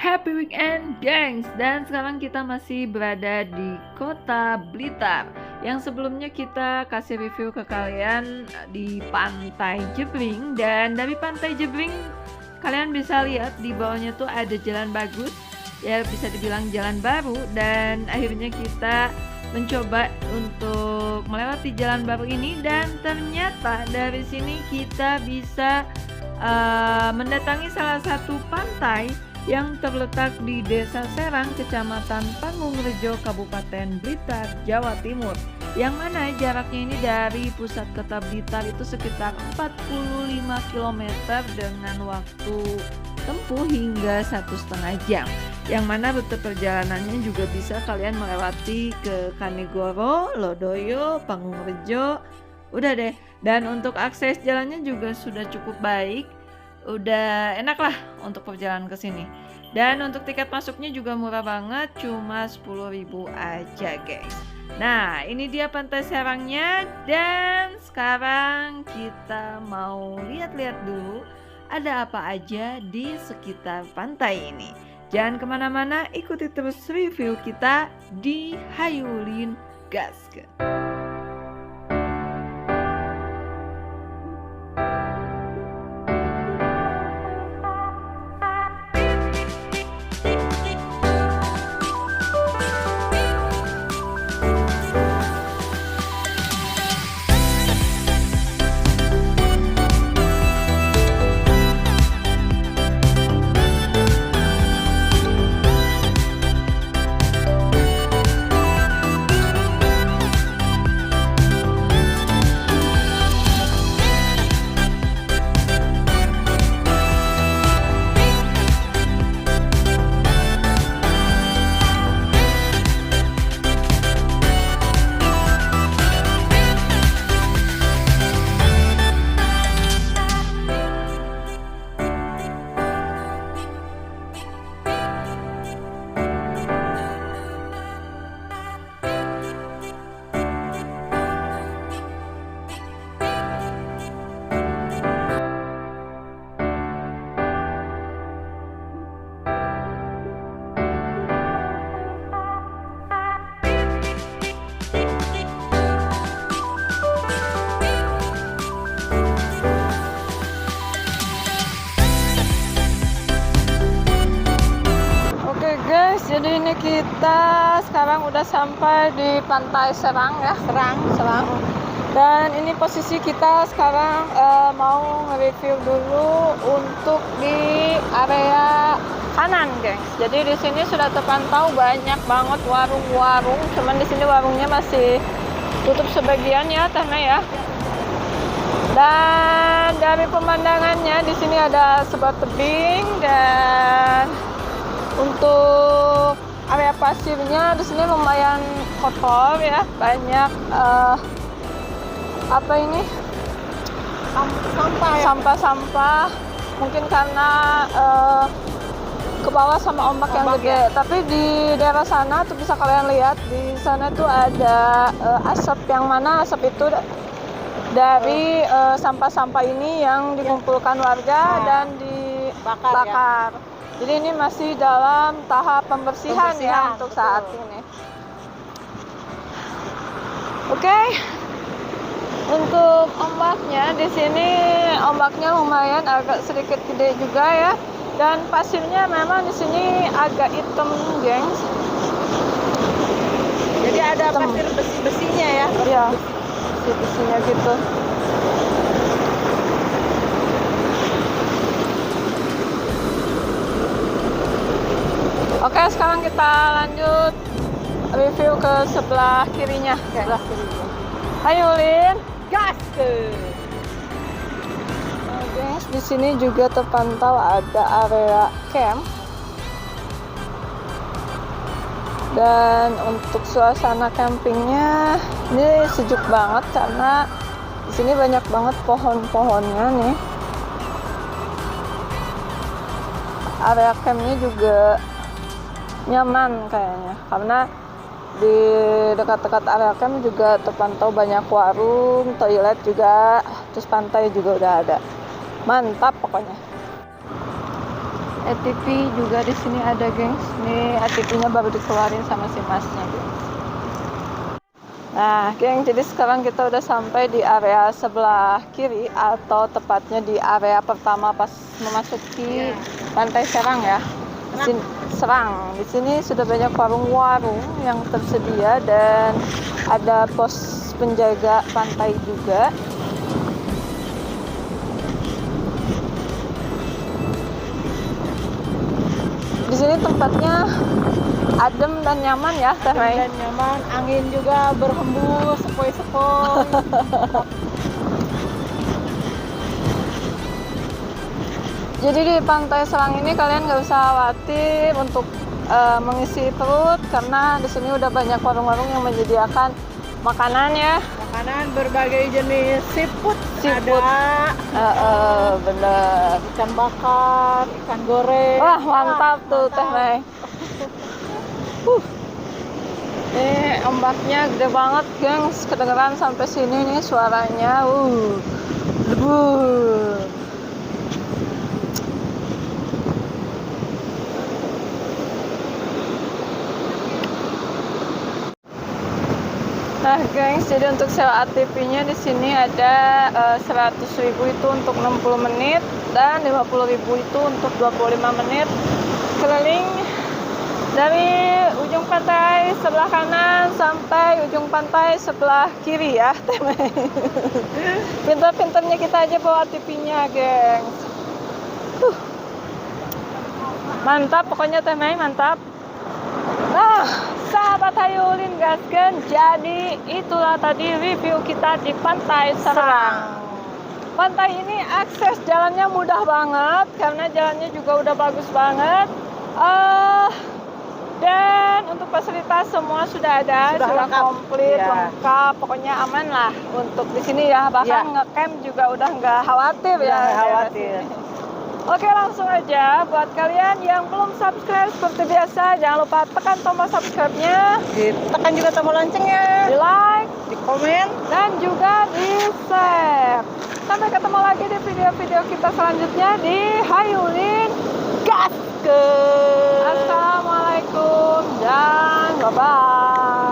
Happy weekend, gengs! Dan sekarang kita masih berada di kota Blitar. Yang sebelumnya kita kasih review ke kalian di Pantai Jebring. Dan dari Pantai Jebring, kalian bisa lihat di bawahnya tuh ada jalan bagus. Ya bisa dibilang jalan baru. Dan akhirnya kita mencoba untuk melewati jalan baru ini. Dan ternyata dari sini kita bisa mendatangi salah satu pantai yang terletak di Desa Serang, Kecamatan Pangungrejo, Kabupaten Blitar, Jawa Timur. Yang mana jaraknya ini dari pusat kota Blitar itu sekitar 45 km dengan waktu tempuh hingga 1,5 jam. Yang mana rute perjalanannya juga bisa kalian melewati ke Kanigoro, Lodoyo, Pangungrejo. Udah deh. Dan untuk akses jalannya juga sudah cukup baik. Udah enak lah untuk perjalanan ke sini. Dan untuk tiket masuknya juga murah banget, cuma 10.000 aja, guys. Nah, ini dia Pantai Serangnya, dan sekarang kita mau lihat-lihat dulu ada apa aja di sekitar pantai ini. Jangan kemana-mana, ikuti terus review kita di Hayulin Gaskeun. Jadi ini kita sekarang udah sampai di Pantai Serang ya, Serang. Dan ini posisi kita sekarang mau nge-review dulu untuk di area kanan, gengs. Jadi di sini sudah terpantau banyak banget warung-warung, cuman di sini warungnya masih tutup sebagian ya, karena ya. Dan dari pemandangannya di sini ada sebuah tebing, dan untuk area pasirnya di sini lumayan kotor ya, banyak sampah, mungkin karena ke bawah sama ombak yang gede. Tapi di daerah sana tuh bisa kalian lihat, di sana tuh ada asap, yang mana asap itu dari sampah-sampah ini yang dikumpulkan warga dan dibakar. Jadi ini masih dalam tahap pembersihan ya untuk saat ini. Oke. Untuk ombaknya di sini, ombaknya lumayan agak sedikit gede juga ya. Dan pasirnya memang di sini agak hitam, gengs. Jadi ada pasir besi-besinya ya? Iya, besi-besinya gitu. Oke, sekarang kita lanjut review ke sebelah kirinya. Hayulin Gaskeun. Guys, di sini juga terpantau ada area camp. Dan untuk suasana campingnya ini sejuk banget karena di sini banyak banget pohon-pohonnya nih. Area campnya juga nyaman kayaknya, karena di dekat-dekat area camp juga terpantau banyak warung, toilet juga, terus pantai juga udah ada. Mantap pokoknya. ATV juga di sini ada, gengs. Nih ATV-nya baru dikeluarin sama si masnya, gengs. Nah, geng, jadi sekarang kita udah sampai di area sebelah kiri atau tepatnya di area pertama pas memasuki Pantai Serang ya. Serang. Di sini sudah banyak warung-warung yang tersedia dan ada pos penjaga pantai juga. Di sini tempatnya adem dan nyaman ya, Teh Mei. Dan nyaman, angin juga berhembus sepoi-sepoi. Jadi di Pantai Serang ini kalian nggak usah khawatir untuk mengisi perut karena di sini udah banyak warung-warung yang menyediakan makanan ya. Makanan berbagai jenis seafood. Seafood. Ada Bener. ikan bakar, ikan goreng. Wah, mantap tuh Teh Mei. Ini ombaknya gede banget, gengs. Kedengeran sampai sini nih suaranya. Lebur. Nah, gengs, jadi untuk sewa ATV-nya di sini ada 100.000 itu untuk 60 menit dan 50.000 itu untuk 25 menit keliling dari ujung pantai sebelah kanan sampai ujung pantai sebelah kiri ya, Teh Mei. Pinter-pinternya kita aja bawa ATV-nya, gengs. Mantap pokoknya Teh Mei, mantap. Nah, sahabat Hayulin gasken, jadi itulah tadi review kita di Pantai Serang. Pantai ini akses jalannya mudah banget karena jalannya juga udah bagus banget. Dan untuk fasilitas semua sudah ada, sudah komplit, lengkap, pokoknya aman lah untuk di sini ya. Bahkan ngecamp juga udah nggak khawatir ya. Nggak khawatir. Oke, langsung aja buat kalian yang belum subscribe seperti biasa, jangan lupa tekan tombol subscribe-nya, Tekan juga tombol loncengnya, di like, di komen, dan juga di share. Sampai ketemu lagi di video-video kita selanjutnya di Hayulin Gaskeun. Assalamualaikum dan bye-bye.